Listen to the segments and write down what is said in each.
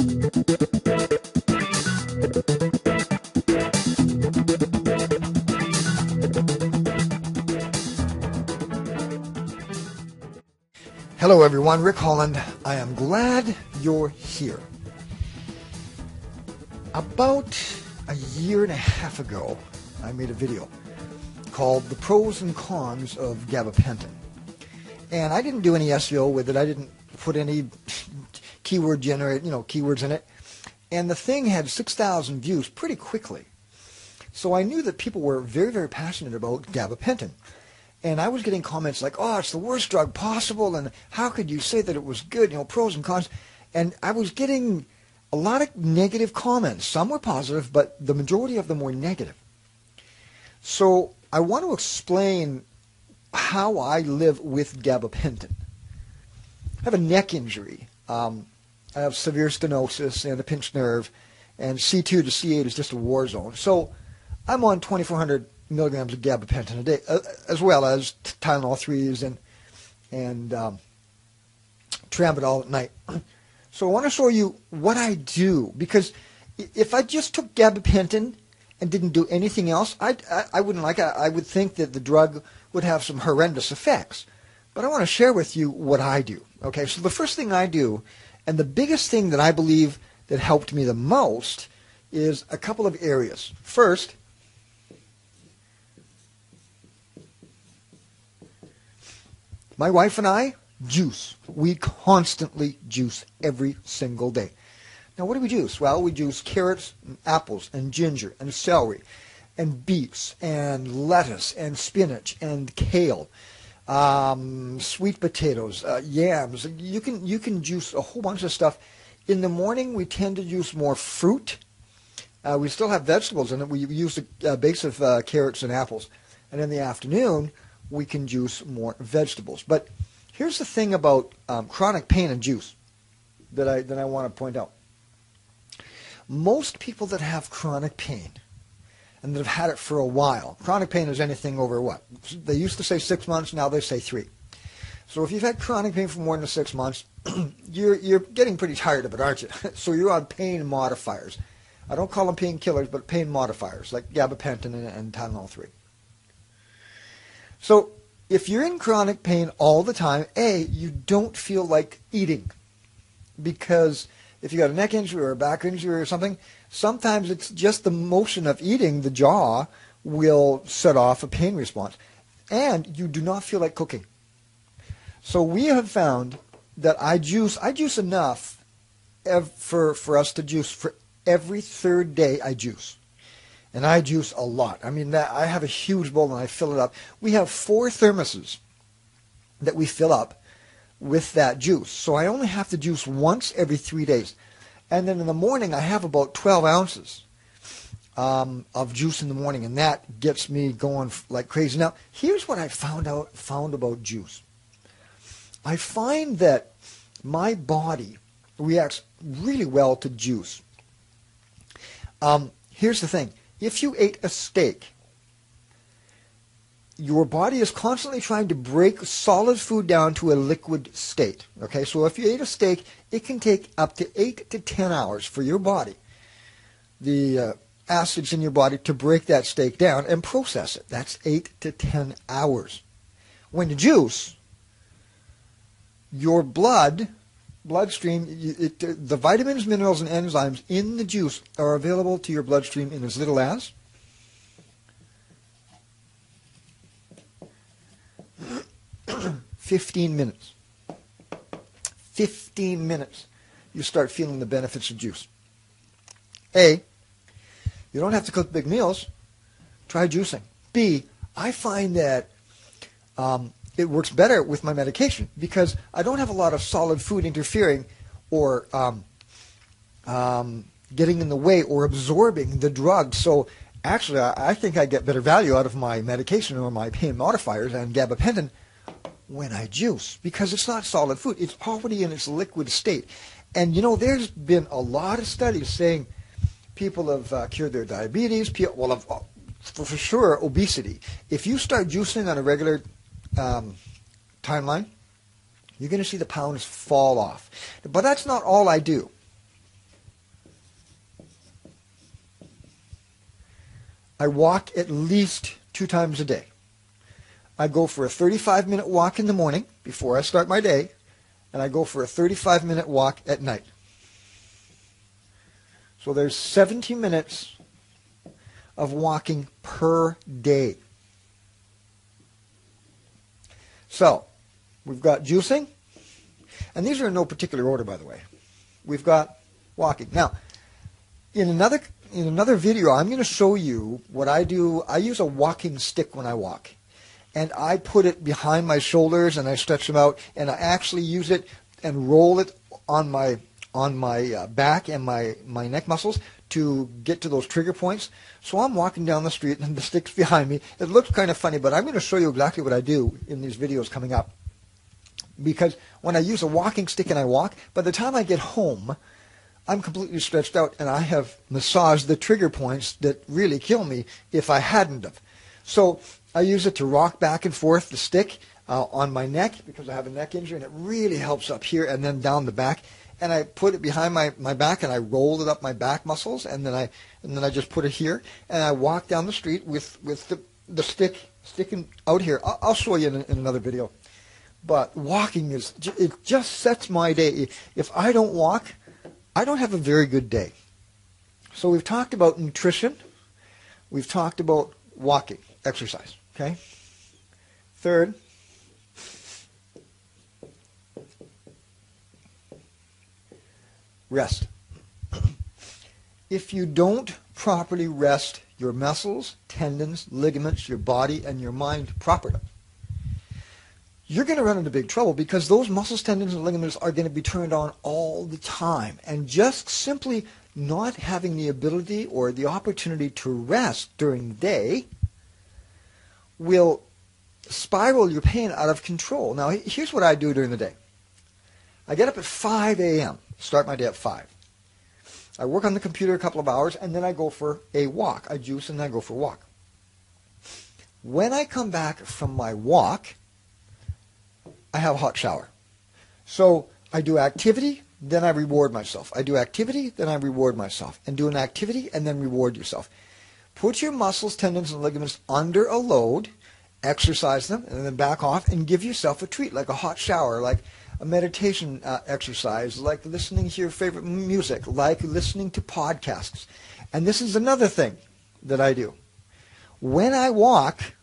Hello everyone, Rick Holland. I am glad you're here. About a year and a half ago, I made a video called The Pros and Cons of Gabapentin. And I didn't do any SEO with it. I didn't put any keyword keywords in it. And the thing had 6,000 views pretty quickly. So I knew that people were very, very passionate about gabapentin. And I was getting comments like, oh, it's the worst drug possible, and how could you say that it was good, pros and cons. And I was getting a lot of negative comments. Some were positive, but the majority of them were negative. So I want to explain how I live with gabapentin. I have a neck injury. I have severe stenosis and a pinched nerve, and C2 to C8 is just a war zone. So I'm on 2,400 milligrams of gabapentin a day, as well as Tylenol 3s and Tramadol at night. So I want to show you what I do, because if I just took gabapentin and didn't do anything else, I wouldn't like it. I would think that the drug would have some horrendous effects. But I want to share with you what I do. Okay, so the first thing I do, and the biggest thing that I believe that helped me the most, is a couple of areas. First, my wife and I juice. We constantly juice every single day. Now, what do we juice? Well, we juice carrots, and apples, and ginger, and celery, and beets, and lettuce, and spinach, and kale, sweet potatoes, yams. You can juice a whole bunch of stuff. In the morning, we tend to juice more fruit. We still have vegetables in it. We use a base of carrots and apples. And in the afternoon, we can juice more vegetables. But here's the thing about chronic pain and juice that I want to point out. Most people that have chronic pain and that have had it for a while, chronic pain is anything over what? They used to say 6 months, now they say 3. So if you've had chronic pain for more than 6 months, you're getting pretty tired of it, aren't you? So you're on pain modifiers. I don't call them painkillers, but pain modifiers, like gabapentin and Tylenol 3. So if you're in chronic pain all the time, you don't feel like eating. Because if you got a neck injury or a back injury or something, sometimes it's just the motion of eating, the jaw, will set off a pain response. And you do not feel like cooking. So we have found that I juice enough for us to juice. For every third day I juice. And I juice a lot. I mean, I have a huge bowl and I fill it up. We have 4 thermoses that we fill up with that juice. So I only have to juice once every 3 days. And then in the morning, I have about 12 ounces of juice in the morning, and that gets me going like crazy. Now, here's what I found about juice. I find that my body reacts really well to juice. Here's the thing. If you ate a steak, your body is constantly trying to break solid food down to a liquid state. Okay, so if you ate a steak, it can take up to 8 to 10 hours for your body, the acids in your body, to break that steak down and process it. That's 8 to 10 hours. When you juice, your bloodstream, the vitamins, minerals, and enzymes in the juice are available to your bloodstream in as little as 15 minutes. 15 minutes, you start feeling the benefits of juice. A, you don't have to cook big meals. Try juicing. B, I find that it works better with my medication because I don't have a lot of solid food interfering or getting in the way or absorbing the drug. So actually, I think I get better value out of my medication or my pain modifiers and gabapentin when I juice, because it's not solid food. It's already in its liquid state. And, you know, there's been a lot of studies saying people have cured their diabetes, for sure obesity. If you start juicing on a regular timeline, you're going to see the pounds fall off. But that's not all I do. I walk at least 2 times a day. I go for a 35-minute walk in the morning before I start my day, and I go for a 35-minute walk at night. So there's 70 minutes of walking per day. So we've got juicing, and these are in no particular order, by the way. We've got walking. Now, in another video, I'm going to show you what I do. I use a walking stick when I walk, and I put it behind my shoulders, and I stretch them out, and I actually use it and roll it on my back and my neck muscles to get to those trigger points. So I'm walking down the street, and the stick's behind me. It looks kind of funny, but I'm going to show you exactly what I do in these videos coming up. Because when I use a walking stick and I walk, by the time I get home, I'm completely stretched out, and I have massaged the trigger points that really kill me if I hadn't have. So I use it to rock back and forth the stick on my neck, because I have a neck injury, and it really helps up here and then down the back. And I put it behind my back, and I roll it up my back muscles, and then I just put it here, and I walk down the street with the stick sticking out here. I'll show you in another video. But walking it just sets my day. If I don't walk, I don't have a very good day. So we've talked about nutrition. We've talked about walking, exercise. Okay. Third, rest. If you don't properly rest your muscles, tendons, ligaments, your body, and your mind properly, you're going to run into big trouble, because those muscles, tendons, and ligaments are going to be turned on all the time. And just simply not having the ability or the opportunity to rest during the day will spiral your pain out of control. Now, here's what I do during the day. I get up at 5 a.m., start my day at 5. I work on the computer a couple of hours, and then I go for a walk. I juice, and then I go for a walk. When I come back from my walk, I have a hot shower. So I do activity, then I reward myself. I do activity, then I reward myself. And do an activity, and then reward yourself. Put your muscles, tendons, and ligaments under a load, exercise them, and then back off, and give yourself a treat, like a hot shower, like a meditation exercise, like listening to your favorite music, like listening to podcasts. And this is another thing that I do. When I walk,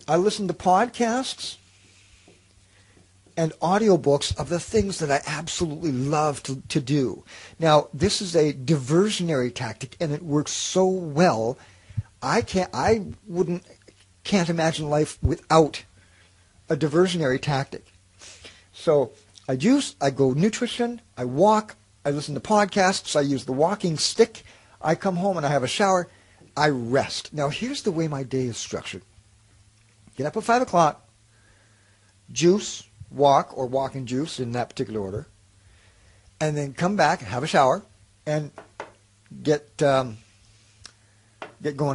I listen to podcasts and audiobooks of the things that I absolutely love to do. Now, this is a diversionary tactic, and it works so well. I can't imagine life without a diversionary tactic. So I juice, I go nutrition, I walk, I listen to podcasts, I use the walking stick, I come home and I have a shower, I rest. Now, here's the way my day is structured. Get up at 5 o'clock, juice, walk, or walk and juice in that particular order, and then come back, have a shower, and get going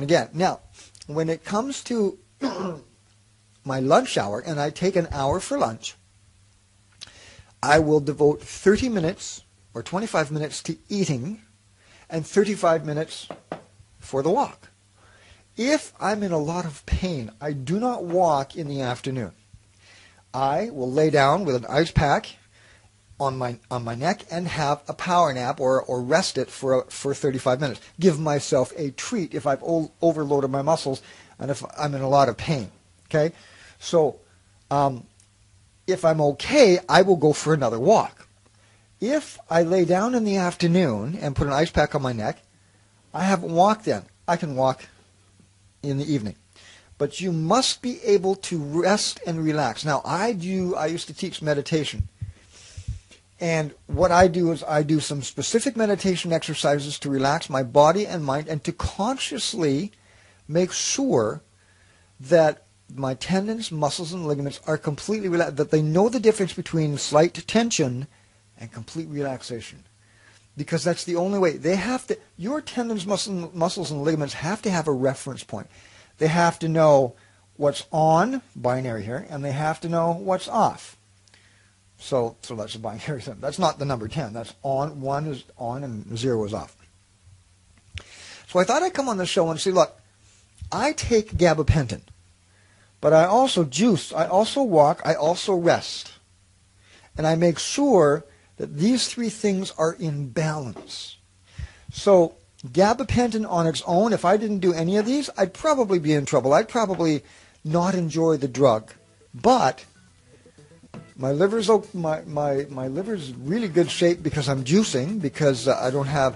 again. Now, when it comes to my lunch hour, and I take an hour for lunch, I will devote 30 minutes or 25 minutes to eating and 35 minutes for the walk. If I'm in a lot of pain, I do not walk in the afternoon. I will lay down with an ice pack on my neck and have a power nap or rest it for 35 minutes. Give myself a treat if I've overloaded my muscles and if I'm in a lot of pain. Okay? So if I'm okay, I will go for another walk. If I lay down in the afternoon and put an ice pack on my neck, I haven't walked then. I can walk in the evening. But you must be able to rest and relax. Now, I used to teach meditation. And what I do is I do some specific meditation exercises to relax my body and mind and to consciously make sure that my tendons, muscles, and ligaments are completely relaxed, that they know the difference between slight tension and complete relaxation. Because that's the only way. Your tendons, muscles, and ligaments have to have a reference point. They have to know what's on, binary here, and they have to know what's off. So that's a binary thing. That's not the number 10. That's on. 1 is on and 0 is off. So I thought I'd come on the show and say, look, I take gabapentin, but I also juice, I also walk, I also rest. And I make sure that these three things are in balance. So gabapentin on its own, if I didn't do any of these, I'd probably be in trouble. I'd probably not enjoy the drug. But my liver's really good shape because I'm juicing, because I don't have...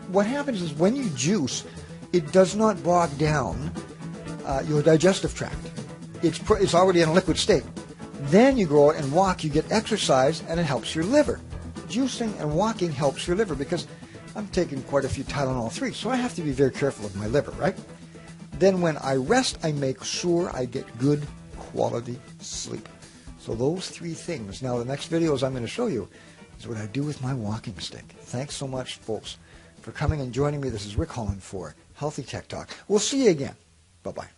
What happens is when you juice, it does not bog down your digestive tract. It's already in a liquid state. Then you go out and walk, you get exercise, and it helps your liver. Juicing and walking helps your liver because I'm taking quite a few Tylenol 3, so I have to be very careful of my liver, right? Then when I rest, I make sure I get good quality sleep. So those three things. Now the next videos I'm going to show you is what I do with my walking stick. Thanks so much, folks, for coming and joining me. This is Rick Holland for Healthy Tech Talk. We'll see you again. Bye-bye.